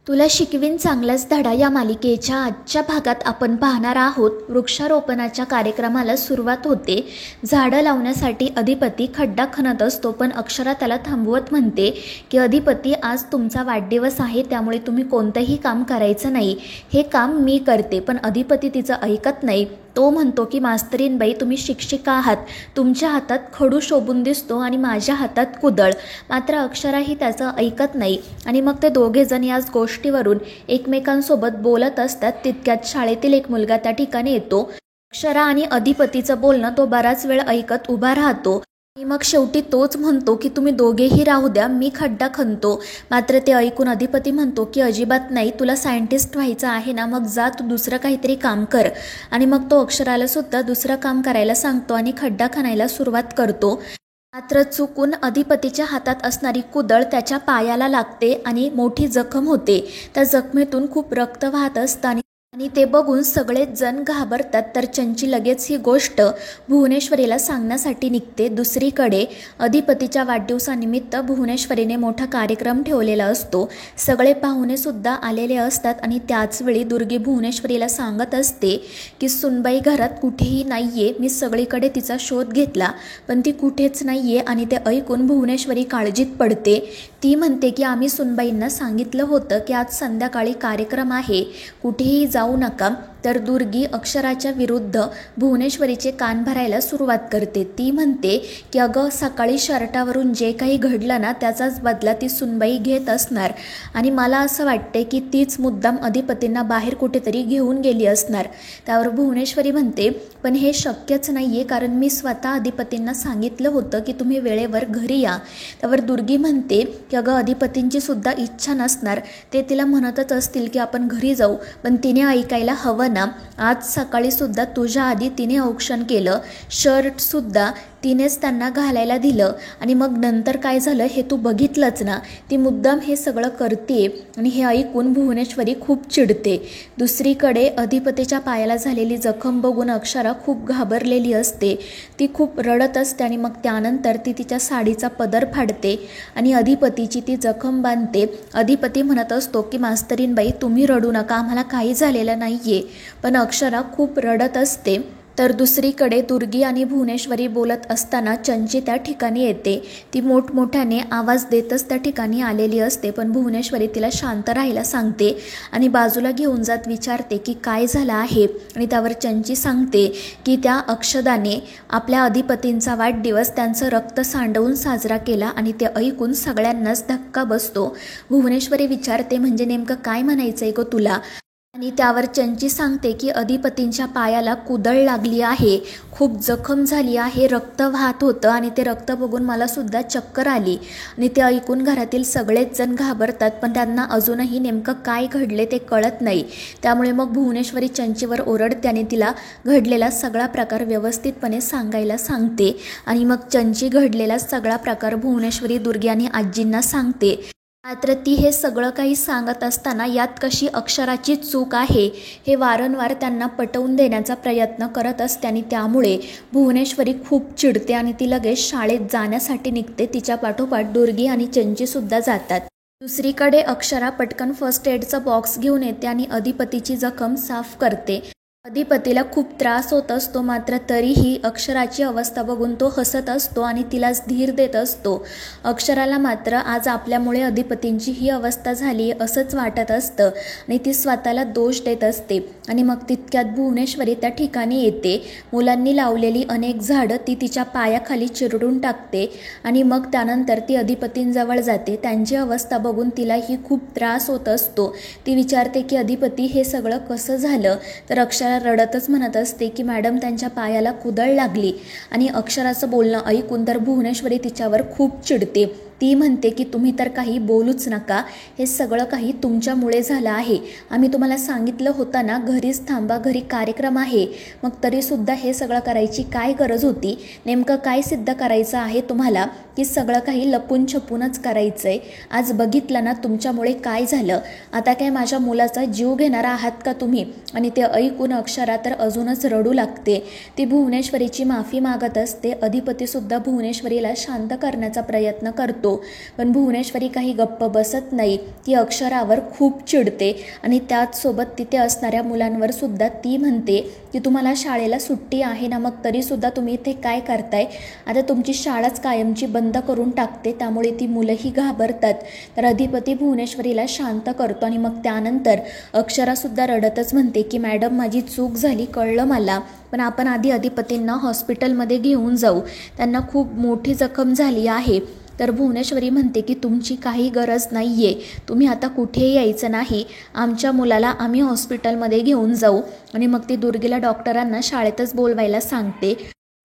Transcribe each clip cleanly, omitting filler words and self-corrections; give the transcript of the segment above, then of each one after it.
तुला शिकवीन चांगलाच धडा या मालिकेच्या आजच्या भागात आपण पाहणार आहोत. वृक्षारोपणाच्या कार्यक्रमाला सुरुवात होते. झाडं लावण्यासाठी अधिपती खड्डा खणत असतो, पण अक्षरा त्याला थांबवत म्हणते की अधिपती, आज तुमचा वाढदिवस आहे, त्यामुळे तुम्ही कोणतंही काम करायचं नाही, हे काम मी करते. पण अधिपती तिचं ऐकत नाही. तो म्हणतो की मास्तरीनबाई, तुम्ही शिक्षिका आहात, तुमच्या हातात खडू शोभून दिसतो आणि माझ्या हातात कुदळ. मात्र अक्षराही त्याचं ऐकत नाही आणि मग ते दोघेजण याच गोष्टीवरून एकमेकांसोबत बोलत असतात. तितक्यात शाळेतील एक मुलगा त्या ठिकाणी येतो. अक्षरा आणि अधिपतीचं बोलणं तो बराच वेळ ऐकत उभा राहतो आणि मग शेवटी तोच म्हणतो की तुम्ही दोघेही राहू द्या, मी खड्डा खणतो. मात्र ते ऐकून अधिपती म्हणतो की अजिबात नाही, तुला सायंटिस्ट व्हायचं आहे ना, मग जा तू दुसरं काहीतरी काम कर. आणि मग तो अक्षराला सुद्धा दुसरं काम करायला सांगतो आणि खड्डा खणायला सुरुवात करतो. मात्र चुकून अधिपतीच्या हातात असणारी कुदळ त्याच्या पायाला लागते आणि मोठी जखम होते. त्या जखमेतून खूप रक्त वाहत असतं आणि ते बघून सगळेच जण घाबरतात. तर चंची लगेच ही गोष्ट भुवनेश्वरीला सांगण्यासाठी निघते. दुसरीकडे अधिपतीच्या वाढदिवसानिमित्त भुवनेश्वरीने मोठा कार्यक्रम ठेवलेला असतो. सगळे पाहुणे सुद्धा आलेले असतात आणि त्याचवेळी दुर्गी भुवनेश्वरीला सांगत असते की सुनबाई घरात कुठेही नाहीये, मी सगळीकडे तिचा शोध घेतला पण ती कुठेच नाहीये. आणि ते ऐकून भुवनेश्वरी काळजीत पडते. ती म्हणते की आम्ही सुनबाईंना सांगितलं होतं की आज संध्याकाळी कार्यक्रम आहे, कुठेही जाऊ नका. तर दुर्गी अक्षराच्या विरुद्ध भुवनेश्वरीचे कान भरायला सुरुवात करते. ती म्हणते की अगं, सकाळी शर्टावरून जे काही घडलं ना, त्याचाच बदला ती सुनबाई घेत असणार आणि मला असं वाटते की तीच मुद्दाम अधिपतींना बाहेर कुठेतरी घेऊन गेली असणार. त्यावर भुवनेश्वरी म्हणते पण हे शक्यच नाही आहे, कारण मी स्वतः अधिपतींना सांगितलं होतं की तुम्ही वेळेवर घरी या. त्यावर दुर्गी म्हणते की अगं, अधिपतींची सुद्धा इच्छा नसणार, ते तिला म्हणतच असतील की आपण घरी जाऊ, पण तिने ऐकायला हवं ना. आज सकाळी सुद्धा तुझ्या आधी तिने औक्षण केलं, शर्टसुद्धा तिनेच त्यांना घालायला दिलं आणि मग नंतर काय झालं हे तू बघितलंच ना. ती मुद्दाम हे सगळं करते आणि हे ऐकून भुवनेश्वरी खूप चिडते. दुसरीकडे अधिपतीच्या पायाला झालेली जखम बघून अक्षरा खूप घाबरलेली असते. ती खूप रडत असते आणि मग त्यानंतर ती तिच्या साडीचा पदर फाडते आणि अधिपतीची ती जखम बांधते. अधिपती म्हणत असतो की मास्तरीनबाई, तुम्ही रडू नका, आम्हाला काही झालेलं नाहीये. पण अक्षरा खूप रडत असते. तर दुसरीकडे दुर्गी आणि भुवनेश्वरी बोलत असताना चंची त्या ठिकाणी येते. ती मोठमोठ्याने आवाज देतच त्या ठिकाणी आलेली असते, पण भुवनेश्वरी तिला शांत राहायला सांगते आणि बाजूला घेऊन जात विचारते की काय झालं आहे. आणि त्यावर चंची सांगते की त्या अक्षदाने आपल्या अधिपतींचा वाढदिवस त्यांचं रक्त सांडवून साजरा केला आणि ते ऐकून सगळ्यांनाच धक्का बसतो. भुवनेश्वरी विचारते म्हणजे नेमकं काय म्हणायचंय गो तुला. आणि त्यावर चंची सांगते की अधिपतींच्या पायाला कुदळ लागली आहे, खूप जखम झाली आहे, रक्त वाहत होतं आणि ते रक्त बघून मला सुद्धा चक्कर आली. आणि ते ऐकून घरातील सगळेच जण घाबरतात, पण त्यांना अजूनही नेमकं काय घडले ते कळत नाही. त्यामुळे मग भुवनेश्वरी चंचीवर ओरडते आणि तिला घडलेला सगळा प्रकार व्यवस्थितपणे सांगायला सांगते. आणि मग चंची घडलेला सगळा प्रकार भुवनेश्वरी, दुर्गी आणि आजींना सांगते. मात्र ती हे सगळं काही सांगत असताना यात कशी अक्षराची चूक आहे हे वारंवार त्यांना पटवून देण्याचा प्रयत्न करत असते आणि त्यामुळे भुवनेश्वरी खूप चिडते आणि ती लगेच शाळेत जाण्यासाठी निघते. तिच्या पाठोपाठ दुर्गी आणि चंचीसुद्धा जातात. दुसरीकडे अक्षरा पटकन फर्स्ट एडचा बॉक्स घेऊन येते आणि अधिपतीची जखम साफ करते. अधिपतीला खूप त्रास होत असतो, मात्र तरीही अक्षराची अवस्था बघून तो हसत असतो आणि तिलाच धीर देत असतो. अक्षराला मात्र आज आपल्यामुळे अधिपतींची ही अवस्था झाली असंच वाटत असतं आणि ती स्वतःला दोष देत असते. आणि मग तितक्यात भुवनेश्वरी त्या ठिकाणी येते. मुलांनी लावलेली अनेक झाडं ती तिच्या पायाखाली चिरडून टाकते आणि मग त्यानंतर ती अधिपतींजवळ जाते. त्यांची अवस्था बघून तिलाही खूप त्रास होत असतो. ती विचारते की अधिपती, हे सगळं कसं झालं. तर अक्षरा रडतच म्हणत असते की मॅडम, त्यांच्या पायाला कुदळ लागली. आणि अक्षराचं बोलणं ऐकून तर भुवनेश्वरी तिच्यावर खूप चिडते. ती म्हणते की तुम्ही तर काही बोलूच नका, हे सगळं काही तुमच्यामुळे झालं आहे. आम्ही तुम्हाला सांगितलं होतं ना, घरीच थांबा, घरी कार्यक्रम आहे. मग तरीसुद्धा हे सगळं करायची काय गरज होती. नेमकं काय सिद्ध करायचं आहे तुम्हाला की सगळं काही लपून छपूनच करायचं आहे. आज बघितलं ना तुमच्यामुळे काय झालं. आता काय माझ्या मुलाचा जीव घेणार आहात का तुम्ही. आणि ते ऐकून अक्षरा तर अजूनच रडू लागते. ती भुवनेश्वरीची माफी मागत असते. अधिपतीसुद्धा भुवनेश्वरीला शांत करण्याचा प्रयत्न करतो. होतो. पण भुवनेश्वरी काही गप्प बसत नाही. ती अक्षरावर खूप चिडते आणि त्याचसोबत तिथे असणाऱ्या मुलांवर सुद्धा ती म्हणते की तुम्हाला शाळेला सुट्टी आहे ना, मग तरीसुद्धा तुम्ही इथे काय करताय? आता तुमची शाळाच कायमची बंद करून टाकते. त्यामुळे ती मुलंही घाबरतात. तर अधिपती भुवनेश्वरीला शांत करतो आणि मग त्यानंतर अक्षरासुद्धा रडतच म्हणते की मॅडम माझी चूक झाली, कळलं मला, पण आपण आधी अधिपतींना हॉस्पिटलमध्ये घेऊन जाऊ, त्यांना खूप मोठी जखम झाली आहे. तर भुवनेश्वरी म्हणते की तुमची काही गरज नाही आहे, तुम्ही आता कुठेही यायचं नाही, आमच्या मुलाला आम्ही हॉस्पिटलमध्ये घेऊन जाऊ. आणि मग ती दुर्गेला डॉक्टरांना शाळेतच बोलवायला सांगते.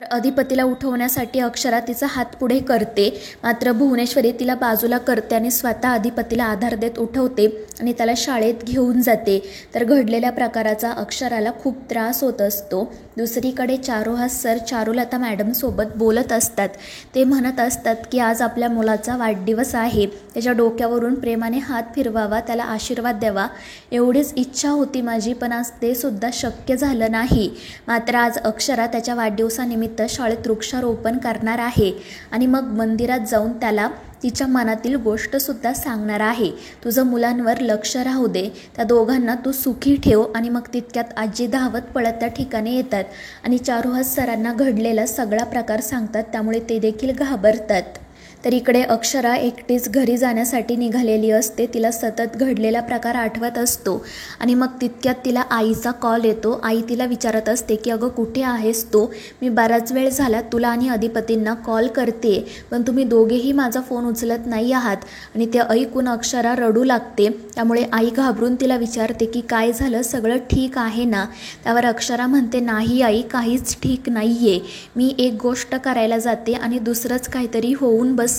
अधिपतीला उठवण्यासाठी अक्षरा तिचा हात पुढे करते, मात्र भुवनेश्वरी तिला बाजूला करते आणि स्वतः अधिपतीला आधार देत उठवते आणि त्याला शाळेत घेऊन जाते. तर घडलेल्या प्रकाराचा अक्षराला खूप त्रास होत असतो. दुसरीकडे चारुहास सर चारुलता मॅडमसोबत बोलत असतात. ते म्हणत असतात की आज आपल्या मुलाचा वाढदिवस आहे, त्याच्या डोक्यावरून प्रेमाने हात फिरवावा, त्याला आशीर्वाद द्यावा, एवढीच इच्छा होती माझी, पण आज ते सुद्धा शक्य झालं नाही. मात्र आज अक्षरा त्याच्या वाढदिवसानिमित्त शाळेत वृक्षारोपण करणार आहे आणि मग मंदिरात जाऊन त्याला तिच्या मनातील गोष्टसुद्धा सांगणार आहे. तुझं मुलांवर लक्ष राहू दे, त्या दोघांना तू सुखी ठेव. आणि मग तितक्यात आजी धावत पळत त्या ठिकाणी येतात आणि चारुहास सरांना घडलेला सगळा प्रकार सांगतात. त्यामुळे ते देखील घाबरतात. तर इकडे अक्षरा एकटीच घरी जाण्यासाठी निघालेली असते. तिला सतत घडलेला प्रकार आठवत असतो आणि मग तितक्यात तिला आईचा कॉल येतो. आई तिला विचारत असते की अगं कुठे आहेस तू? मी बराच वेळ झाला तुला आणि अधिपतींना कॉल करते, पण तुम्ही दोघेही माझा फोन उचलत नाही आहात. आणि ते ऐकून अक्षरा रडू लागते. त्यामुळे आई घाबरून तिला विचारते की काय झालं, सगळं ठीक आहे ना? त्यावर अक्षरा म्हणते नाही आई, काहीच ठीक नाही आहे. मी एक गोष्ट करायला जाते आणि दुसरंच काहीतरी होऊन बसतं.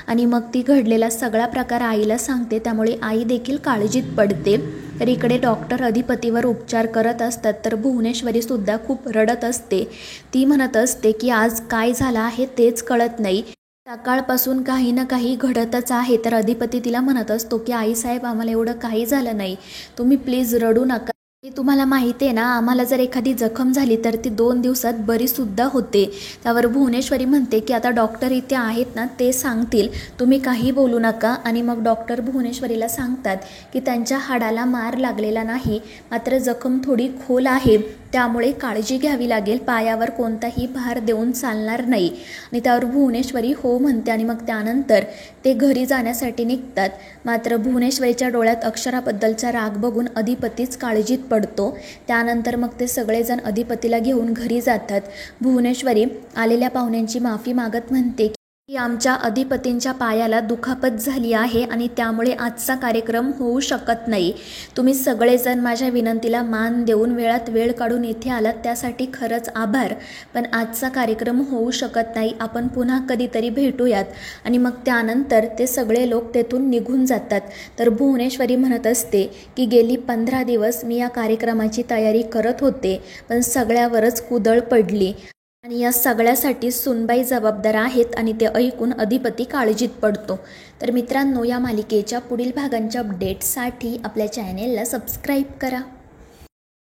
आणि मग ती घडलेला सगळा प्रकार आईला सांगते. त्यामुळे आई देखील काळजीत पडते. तर इकडे डॉक्टर अधिपतीवर उपचार करत असतात. तर भुवनेश्वरी सुद्धा खूप रडत असते. ती म्हणत असते की आज काय झालं आहे तेच कळत नाही, सकाळपासून काही ना काही घडतच आहे. तर अधिपती तिला म्हणत असतो की आईसाहेब आम्हाला एवढं काही झालं नाही, तुम्ही प्लीज रडू नका. तुम्हाला माहिती आहे ना, आम्हाला जर एखादी जखम झाली तर ती 2 दिवसात बरीसुद्धा होते. त्यावर भुवनेश्वरी म्हणते की आता डॉक्टर इथे आहेत ना, ते सांगतील, तुम्ही काही बोलू नका. आणि मग डॉक्टर भुवनेश्वरीला सांगतात की त्यांच्या हाडाला मार लागलेला नाही, मात्र जखम थोडी खोल आहे, त्यामुळे काळजी घ्यावी लागेल, पायावर कोणताही भार देऊन चालणार नाही. आणि त्यावर भुवनेश्वरी हो म्हणते आणि मग त्यानंतर ते घरी जाण्यासाठी निघतात. मात्र भुवनेश्वरीच्या डोळ्यात अक्षराबद्दलचा राग बघून अधिपतीच काळजीत पडतो. त्यानंतर मग ते सगळेजण अधिपतीला घेऊन घरी जातात. भुवनेश्वरी आलेल्या पाहुण्यांची माफी मागत म्हणते की आमच्या अधिपतींच्या पायाला दुखापत झाली आहे आणि त्यामुळे आजचा कार्यक्रम होऊ शकत नाही. तुम्ही सगळेजण माझ्या विनंतीला मान देऊन वेळात वेळ काढून इथे आलात, त्यासाठी खरंच आभार, पण आजचा कार्यक्रम होऊ शकत नाही, आपण पुन्हा कधीतरी भेटूयात. आणि मग त्यानंतर ते सगळे लोक तेथून निघून जातात. तर भुवनेश्वरी म्हणत असते की गेली 15 दिवस मी या कार्यक्रमाची तयारी करत होते, पण सगळ्यावरच कुदळ पडली आणि या सगळ्यासाठी सुनबाई जबाबदार आहेत. आणि ते ऐकून अधिपती काळजीत पडतो. तर मित्रांनो, या मालिकेच्या पुढील भागांच्या अपडेट्ससाठी आपल्या चॅनेलला सबस्क्राईब करा.